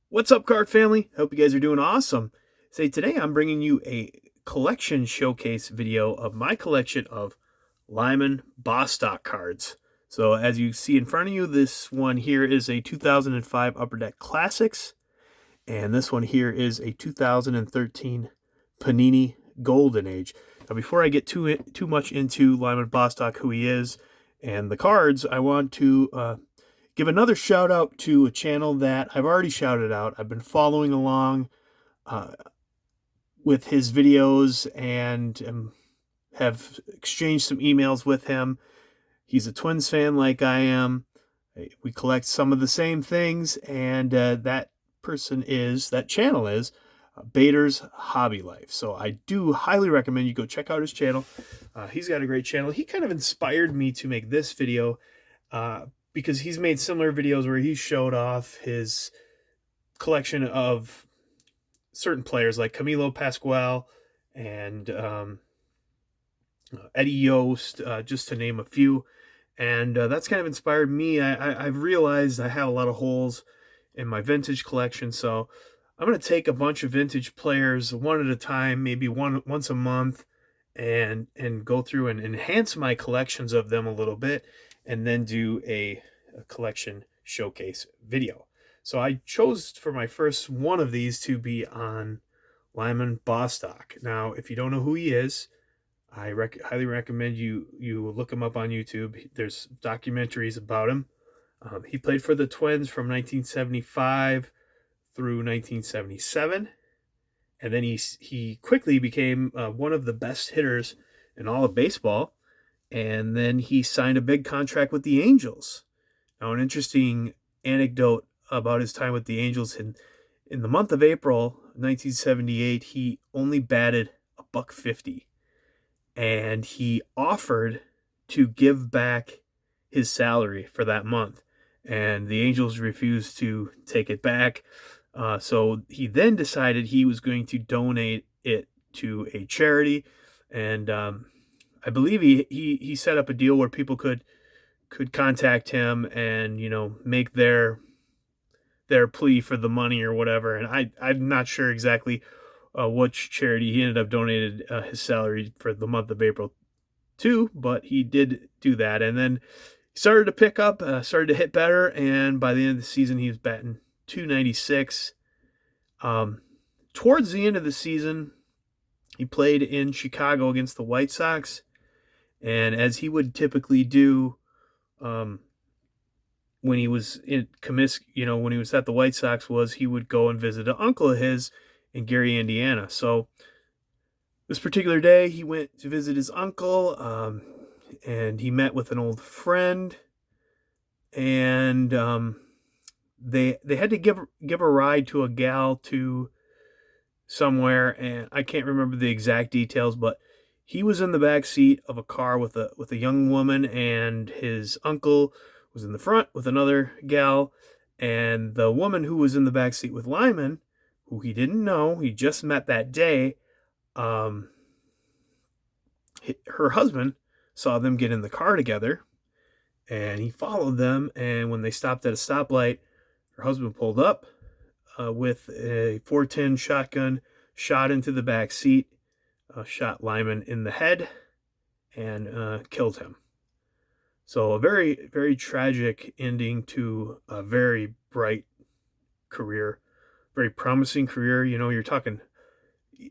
What's up, card family? Hope you guys are doing awesome. Say today I'm bringing you a collection showcase video of my collection of Lyman Bostock cards. So as you see in front of you, this one here is a 2005 Upper Deck Classics, and this one here is a 2013 Panini Golden Age. Now, before I get too much into Lyman Bostock, who he is, and the cards, I want to give another shout out to a channel that I've already shouted out. I've been following along uh, with his videos and have exchanged some emails with him. He's a Twins fan like I am. We collect some of the same things, and that channel is Bader's Hobby Life. So I do highly recommend you go check out his channel. He's got a great channel. He kind of inspired me to make this video because he's made similar videos where he showed off his collection of certain players like Camilo Pascual and Eddie Yost, just to name a few. And that's kind of inspired me. I've realized I have a lot of holes in my vintage collection, so I'm going to take a bunch of vintage players one at a time, maybe once a month, and go through and enhance my collections of them a little bit, and then do a collection showcase video. So I chose for my first one of these to be on Lyman Bostock. Now, if you don't know who he is, I highly recommend you look him up on YouTube. There's documentaries about him. He played for the Twins from 1975 through 1977, and then he quickly became one of the best hitters in all of baseball. And then he signed a big contract with the Angels. Now, an interesting anecdote about his time with the Angels: in the month of April 1978, he only batted a .150, and he offered to give back his salary for that month, and the Angels refused to take it back. So he then decided he was going to donate it to a charity, and I believe he set up a deal where people could contact him and make their plea for the money or whatever. And I'm not sure exactly which charity he ended up donated his salary for the month of April to, but he did do that. And then he started to pick up, started to hit better, and by the end of the season, he was batting .296. Towards the end of the season, he played in Chicago against the White Sox, and as he would typically do when he was in Comiskey, when he was at the White Sox, was he would go and visit an uncle of his in Gary, Indiana. So this particular day, he went to visit his uncle, and he met with an old friend, and they had to give a ride to a gal to somewhere, and I can't remember the exact details, but he was in the back seat of a car with a young woman, and his uncle was in the front with another gal, and the woman who was in the back seat with Lyman, who he didn't know, he just met that day, her husband saw them get in the car together, and he followed them, and when they stopped at a stoplight, her husband pulled up with a .410 shotgun, shot into the back seat, shot Lyman in the head, and killed him. So a very, very tragic ending to a very bright career, very promising career. You're talking,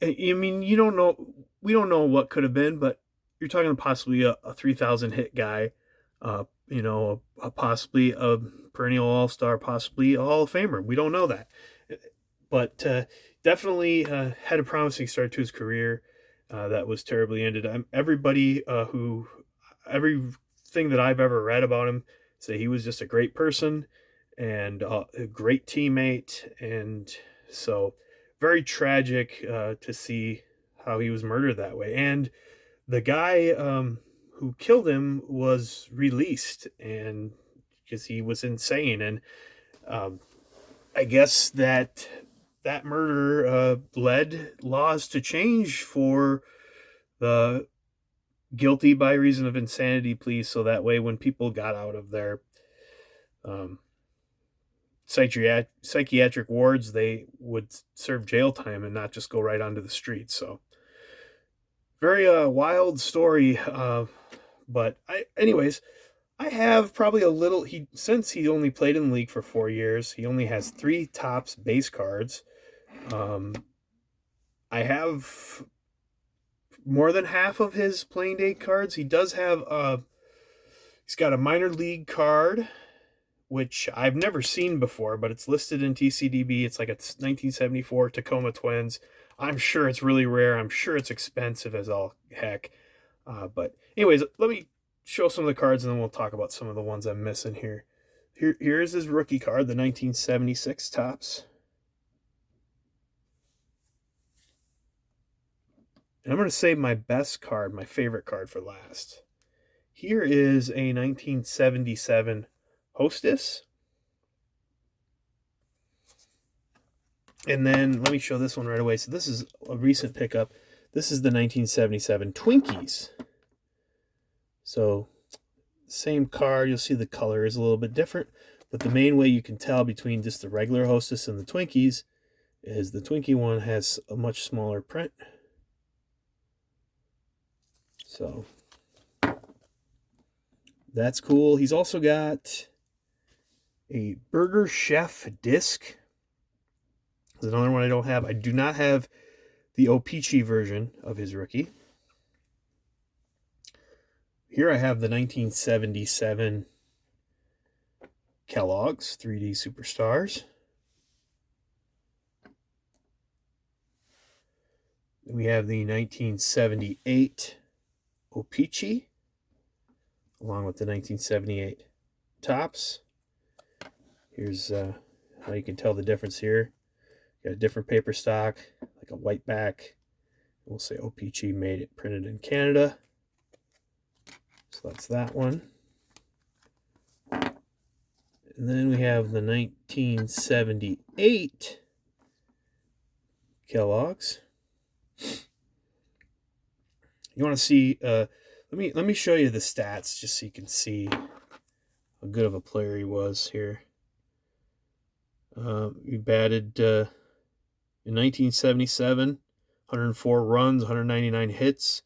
I mean, we don't know what could have been, but you're talking possibly a 3,000 hit guy, possibly a perennial all-star, possibly a Hall of Famer. We don't know that, but definitely had a promising start to his career that was terribly ended. Everything that I've ever read about him say he was just a great person and a great teammate, and so very tragic to see how he was murdered that way. And the guy who killed him was released, and because he was insane, and I guess that murder led laws to change for the guilty by reason of insanity plea, so that way when people got out of their psychiatric wards, they would serve jail time and not just go right onto the streets. So very wild story. But anyways, I have probably a little. Since he only played in the league for 4 years, he only has 3 Topps base cards. I have more than half of his playing date cards. He does have he's got a minor league card, which I've never seen before, but it's listed in TCDB. It's like a 1974 Tacoma Twins. I'm sure it's really rare. I'm sure it's expensive as all heck. But anyways, let me show some of the cards, and then we'll talk about some of the ones I'm missing here. Here's his rookie card, the 1976 Topps. And I'm going to save my best card, my favorite card, for last. Here is a 1977 Hostess. And then let me show this one right away. So this is a recent pickup. This is the 1977 Twinkies. So same card. You'll see the color is a little bit different. But the main way you can tell between just the regular Hostess and the Twinkies is the Twinkie one has a much smaller print. So that's cool. He's also got a Burger Chef disc. There's another one I don't have. I do not have the O-Pee-Chee version of his rookie. Here I have the 1977 Kellogg's 3D Superstars. We have the 1978 O-Pee-Chee, along with the 1978 Topps. Here's how you can tell the difference here. Got a different paper stock, like a white back. We'll say O-Pee-Chee made it, printed in Canada. So that's that one. And then we have the 1978 Kellogg's. You want to see? Let me show you the stats just so you can see how good of a player he was here. He batted in 1977, 104 runs, 199 hits,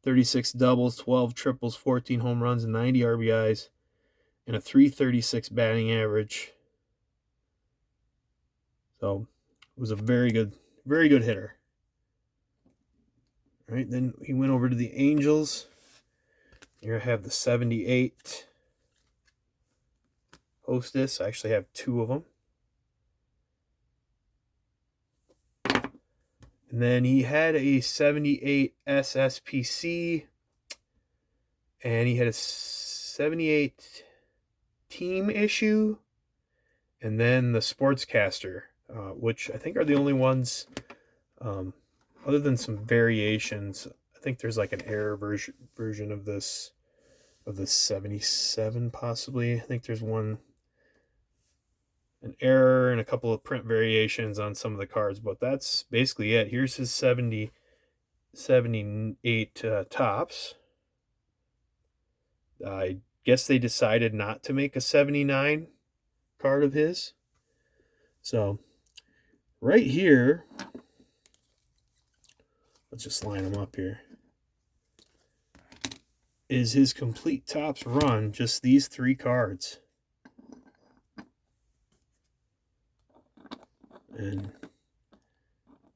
36 doubles, 12 triples, 14 home runs, and 90 RBIs, and a 336 batting average. So it was a very good hitter. All right, then he went over to the Angels. Here I have the 78 Hostess. I actually have 2 of them. And then he had a 78 SSPC, and he had a 78 team issue, and then the Sportscaster, which I think are the only ones, other than some variations. I think there's like an error version of this 77 possibly. I think there's an error and a couple of print variations on some of the cards, but that's basically it. Here's his 78 Topps. I guess they decided not to make a 79 card of his. So right here, let's just line them up here, is his complete Topps run, just these 3 cards. And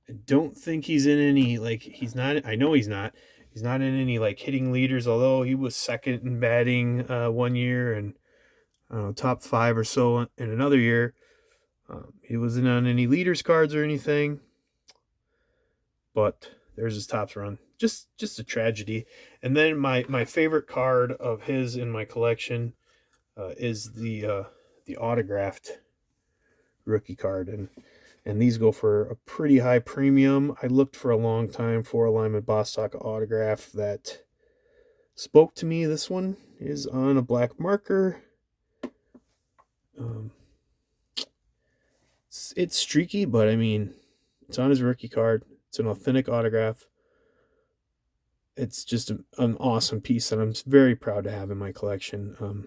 I don't think he's in any, like, he's not, I know he's not in any, like, hitting leaders, although he was second in batting one year and top 5 or so in another year. He wasn't on any leaders cards or anything, but there's his Topps run. Just a tragedy. And then my favorite card of his in my collection is the autographed rookie card, and these go for a pretty high premium. I looked for a long time for a Lyman Bostock autograph that spoke to me. This one is on a black marker. It's streaky, but I mean, it's on his rookie card. It's an authentic autograph. It's just an awesome piece that I'm very proud to have in my collection.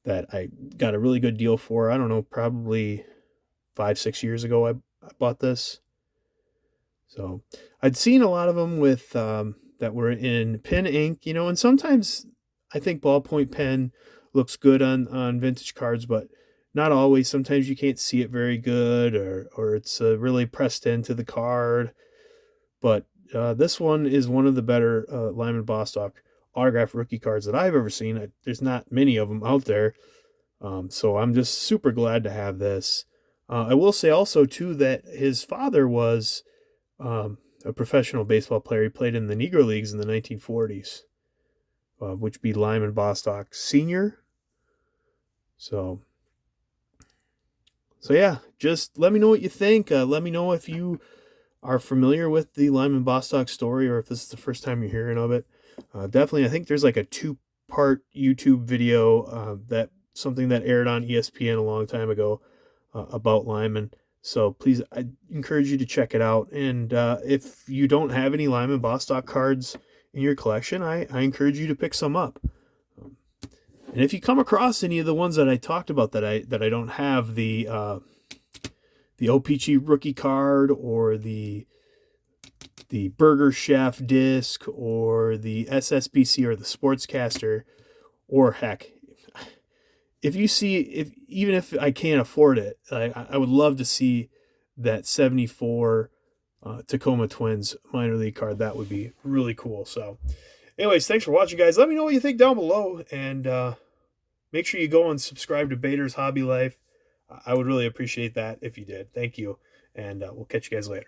that I got a really good deal for. I don't know, probably 5, 6 years ago I bought this. So I'd seen a lot of them with that were in pen ink, and sometimes I think ballpoint pen looks good on vintage cards, but not always. Sometimes you can't see it very good, or it's really pressed into the card. But this one is one of the better Lyman Bostock autograph rookie cards that I've ever seen. There's not many of them out there, so I'm just super glad to have this. I will say also too that his father was a professional baseball player. He played in the Negro Leagues in the 1940s, which would be Lyman Bostock Sr. So, so yeah, just let me know what you think. Let me know if you are familiar with the Lyman Bostock story, or if this is the first time you're hearing of it. Definitely, I think there's like a 2-part YouTube video that something that aired on ESPN a long time ago about Lyman. So please, I encourage you to check it out. And if you don't have any Lyman Bostock cards in your collection, I encourage you to pick some up. And if you come across any of the ones that I talked about that I don't have, the OPC rookie card, or the Burger Chef disc, or the SSBC, or the Sportscaster, or heck, if you see, even if I can't afford it, I would love to see that 74 Tacoma Twins minor league card. That would be really cool. So anyways, thanks for watching, guys. Let me know what you think down below, and make sure you go and subscribe to Bader's Hobby Life. I would really appreciate that if you did. Thank you, and we'll catch you guys later.